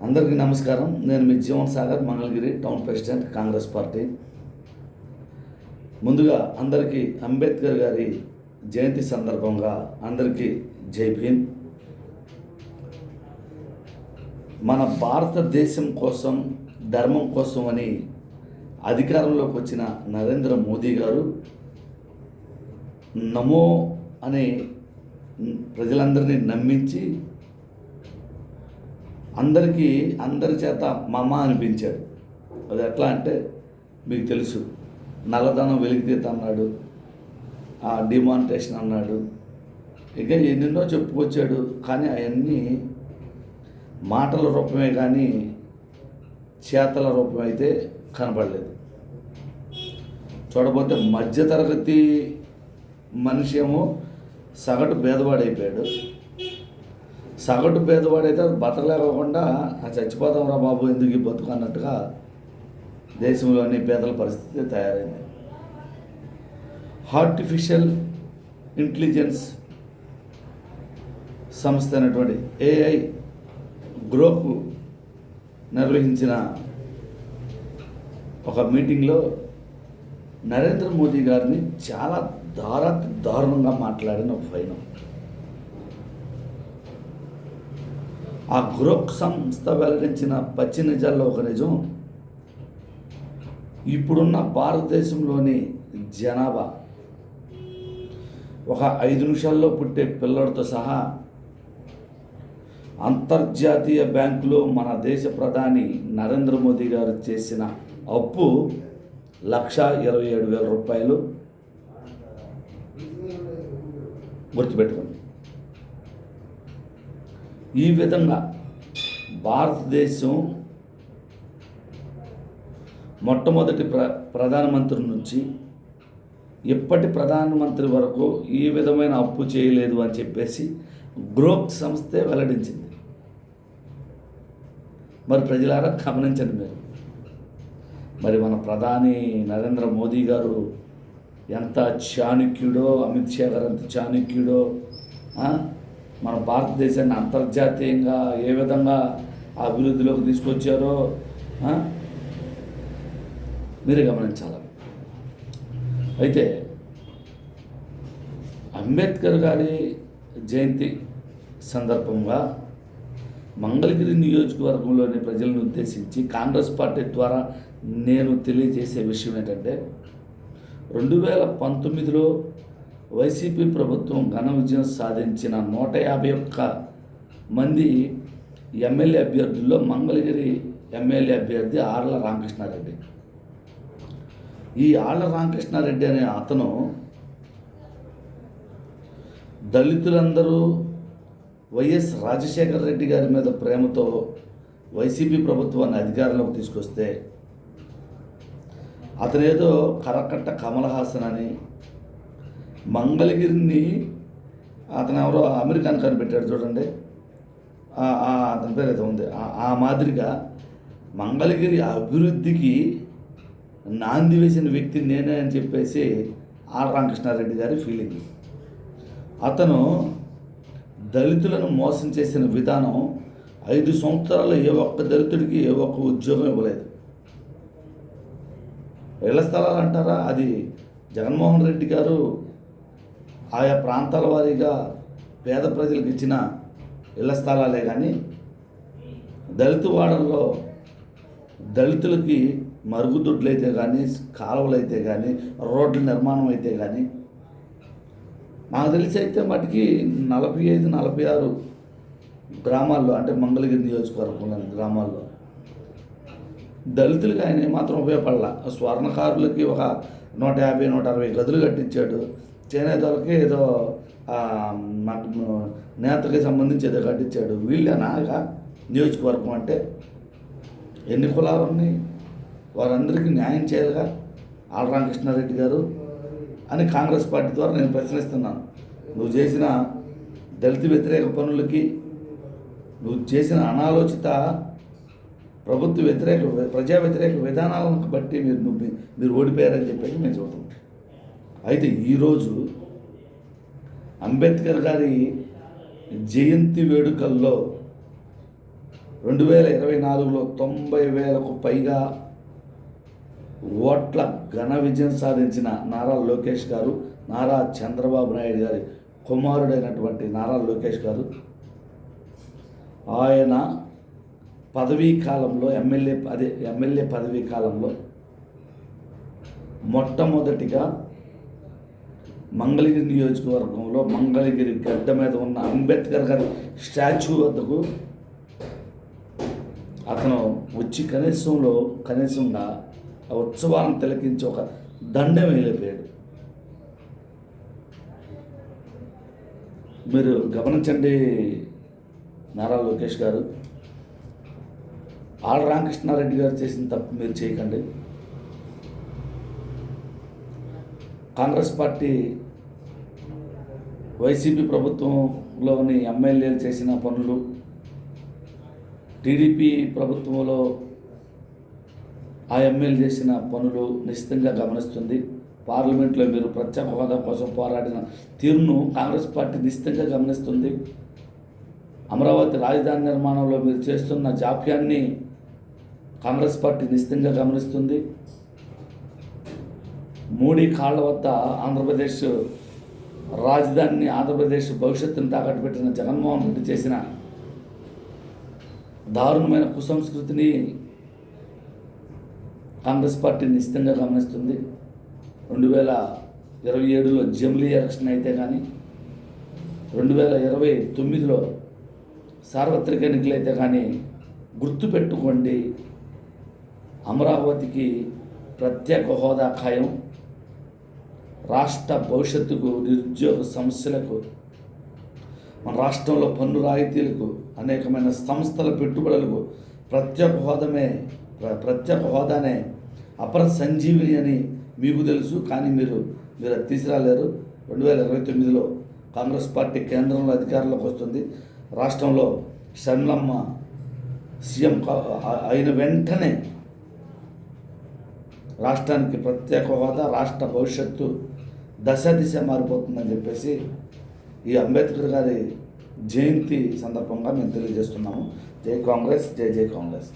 అందరికీ నమస్కారం. నేను మీ Jeevan Sagar, Mangalagiri town president, Congress party. ముందుగా అందరికీ అంబేద్కర్ గారి జయంతి సందర్భంగా అందరికీ జై భీమ్. మన భారతదేశం కోసం, ధర్మం కోసం అని అధికారంలోకి వచ్చిన నరేంద్ర మోదీ గారు నమో అనే ప్రజలందరినీ నమ్మించి అందరి చేత మమ అనిపించాడు. అది ఎట్లా అంటే మీకు తెలుసు, నల్లధనం వెలికితీత అన్నాడు, ఆ డిమానిటేషన్ అన్నాడు, ఇక ఎన్నెన్నో చెప్పుకొచ్చాడు. కానీ అవన్నీ మాటల రూపమే కానీ చేతల రూపం అయితే కనబడలేదు. చూడబోతే మధ్యతరగతి మనిషి ఏమో సగటు పేదవాడైపోయాడు. సగటు పేదవాడైతే బతకలేకుండా చచ్చిపోతాం రా బాబు ఎందుకు ఈ బతుకు అన్నట్టుగా దేశంలోని పేదల పరిస్థితి తయారైంది. ఆర్టిఫిషియల్ ఇంటెలిజెన్స్ సంస్థ అయినటువంటి ఏఐ గ్రోకు నిర్వహించిన ఒక మీటింగ్లో నరేంద్ర మోదీ గారిని చాలా దారుణంగా మాట్లాడిన ఒక ఫైనం. ఆ గ్రోక్ సంస్థ వెల్లడించిన పచ్చి నిజాల్లో ఒక నిజం, ఇప్పుడున్న భారతదేశంలోని జనాభా ఒక 5 నిమిషాల్లో పుట్టే పిల్లడితో సహా అంతర్జాతీయ బ్యాంకులో మన దేశ ప్రధాని నరేంద్ర మోదీ గారు చేసిన అప్పు 1,27,000 రూపాయలు. గుర్తుపెట్టుకోండి. ఈ విధంగా భారతదేశం మొట్టమొదటి ప్రధానమంత్రి నుంచి ఇప్పటి ప్రధానమంత్రి వరకు ఈ విధమైన అప్పు చేయలేదు అని చెప్పేసి గ్రోక్ సంస్థే వెల్లడించింది. మరి ప్రజలారా గమనించండి మీరు. మరి మన ప్రధాని నరేంద్ర మోదీ గారు ఎంత చాణక్యుడో, అమిత్ షా గారు ఎంత చాణక్యుడో, మన భారతదేశాన్ని అంతర్జాతీయంగా ఏ విధంగా అభివృద్ధిలోకి తీసుకొచ్చారో మీరే గమనించాలి. అయితే అంబేద్కర్ గారి జయంతి సందర్భంగా మంగళగిరి నియోజకవర్గంలోని ప్రజలను ఉద్దేశించి కాంగ్రెస్ పార్టీ ద్వారా నేను తెలియజేసే విషయం ఏంటంటే, 2019లో వైసీపీ ప్రభుత్వం ఘన విజయం సాధించిన 151 మంది ఎమ్మెల్యే అభ్యర్థుల్లో మంగళగిరి ఎమ్మెల్యే అభ్యర్థి ఆళ్ల రామకృష్ణారెడ్డి. ఈ ఆళ్ల రామకృష్ణారెడ్డి అనే అతను దళితులందరూ వైఎస్ రాజశేఖర రెడ్డి గారి మీద ప్రేమతో వైసీపీ ప్రభుత్వాన్ని అధికారంలోకి తీసుకొస్తే అతనేదో కరకట్ట కమల్ హాసన్ అని మంగళగిరిని అతను ఎవరో అమెరికాన్ కనిపెట్టాడు చూడండి, అతని పేరు ఏదో ఉంది. ఆ మాదిరిగా మంగళగిరి అభివృద్ధికి నాంది వేసిన వ్యక్తి నేనే అని చెప్పేసి ఆర్ రామకృష్ణారెడ్డి గారి ఫీలింగ్. అతను దళితులను మోసం చేసిన విధానం 5 సంవత్సరాల్లో ఏ ఒక్క దళితుడికి ఏ ఒక్క ఉద్యోగం ఇవ్వలేదు. ఇళ్ల స్థలాలు అంటారా, అది జగన్మోహన్ రెడ్డి గారు ఆయా ప్రాంతాల వారీగా పేద ప్రజలకు ఇచ్చిన ఇళ్ల స్థలాలే కానీ దళిత వాడల్లో దళితులకి మరుగుదొడ్లు అయితే కానీ, కాలువలు అయితే కానీ, రోడ్ల నిర్మాణం అయితే కానీ నాకు తెలిసి అయితే మటుకి 45-46 గ్రామాల్లో, అంటే మంగళగిరి నియోజకవర్గంలోని గ్రామాల్లో దళితులకి ఆయన ఏమాత్రం ఉపయోగపడాల. స్వర్ణకారులకి ఒక 150-160 గదులు కట్టించాడు. చేనేతలకి ఏదో నేతకి సంబంధించి ఏదో కట్టించాడు. వీళ్ళేనాగా నియోజకవర్గం అంటే? ఎన్ని కులాలు ఉన్నాయి, వారందరికీ న్యాయం చేయాలిగా ఆళ్ల రామకృష్ణారెడ్డి గారు అని కాంగ్రెస్ పార్టీ ద్వారా నేను ప్రశ్నిస్తున్నాను. నువ్వు చేసిన దళిత వ్యతిరేక పనులకి, నువ్వు చేసిన అనాలోచిత ప్రభుత్వ వ్యతిరేక, ప్రజా వ్యతిరేక విధానాలను బట్టి మీరు ఓడిపోయారని చెప్పేసి మేము చూద్దాం. అయితే ఈరోజు అంబేద్కర్ గారి జయంతి వేడుకల్లో 2024లో 90,000కు పైగా ఓట్ల ఘన విజయం సాధించిన నారా లోకేష్ గారు, నారా చంద్రబాబు నాయుడు గారి కుమారుడైనటువంటి నారా లోకేష్ గారు, ఆయన పదవీ కాలంలో ఎమ్మెల్యే పదవీ కాలంలో మొట్టమొదటిగా మంగళగిరి నియోజకవర్గంలో మంగళగిరి గడ్డ మీద ఉన్న అంబేద్కర్ గారి స్టాచ్యూ వద్దకు అతను వచ్చి కనీసంగా ఆ ఉత్సవాలను తిలకించి ఒక దండం వేయలేకపోయాడు. మీరు గమనించండి నారా లోకేష్ గారు, ఆళ్ళ రామకృష్ణారెడ్డి గారు చేసిన తప్పు మీరు చేయకండి. కాంగ్రెస్ పార్టీ వైసీపీ ప్రభుత్వంలోని ఎమ్మెల్యేలు చేసిన పనులు టీడీపీ ప్రభుత్వంలో ఆ ఎమ్మెల్యే చేసిన పనులు నిశ్చితంగా గమనిస్తుంది. పార్లమెంట్లో మీరు ప్రత్యేక హోదా కోసం పోరాడిన తీరును కాంగ్రెస్ పార్టీ నిశ్చితంగా గమనిస్తుంది. అమరావతి రాజధాని నిర్మాణంలో మీరు చేస్తున్న జాప్యాన్ని కాంగ్రెస్ పార్టీ నిశ్చితంగా గమనిస్తుంది. మోడీ కాళ్ళ వద్ద ఆంధ్రప్రదేశ్ రాజధానిని, ఆంధ్రప్రదేశ్ భవిష్యత్తును తాకట్టు పెట్టిన జగన్మోహన్ రెడ్డి చేసిన దారుణమైన కుసంస్కృతిని కాంగ్రెస్ పార్టీ నిశ్చితంగా గమనిస్తుంది. 2027లో జమిలీ ఎలక్షన్ అయితే కానీ, 2029లో సార్వత్రిక ఎన్నికలైతే కానీ గుర్తుపెట్టుకోండి, అమరావతికి ప్రత్యేక హోదా ఖాయం. రాష్ట్ర భవిష్యత్తుకు, నిరుద్యోగ సమస్యలకు, మన రాష్ట్రంలో పన్ను రాయితీలకు, అనేకమైన సంస్థల పెట్టుబడులకు ప్రత్యేక హోదానే అపర సంజీవిని అని మీకు తెలుసు. కానీ మీరు అది తీసుకురాలేరు. 2029లో కాంగ్రెస్ పార్టీ కేంద్రంలో అధికారంలోకి వస్తుంది. రాష్ట్రంలో షర్మిలమ్మ సీఎం అయిన వెంటనే రాష్ట్రానికి ప్రత్యేక హోదా, రాష్ట్ర భవిష్యత్తు దిశ మారిపోతుందని చెప్పేసి ఈ అంబేద్కర్ గారి జయంతి సందర్భంగా మేము తెలియజేస్తున్నాము. జై కాంగ్రెస్, జై జై కాంగ్రెస్.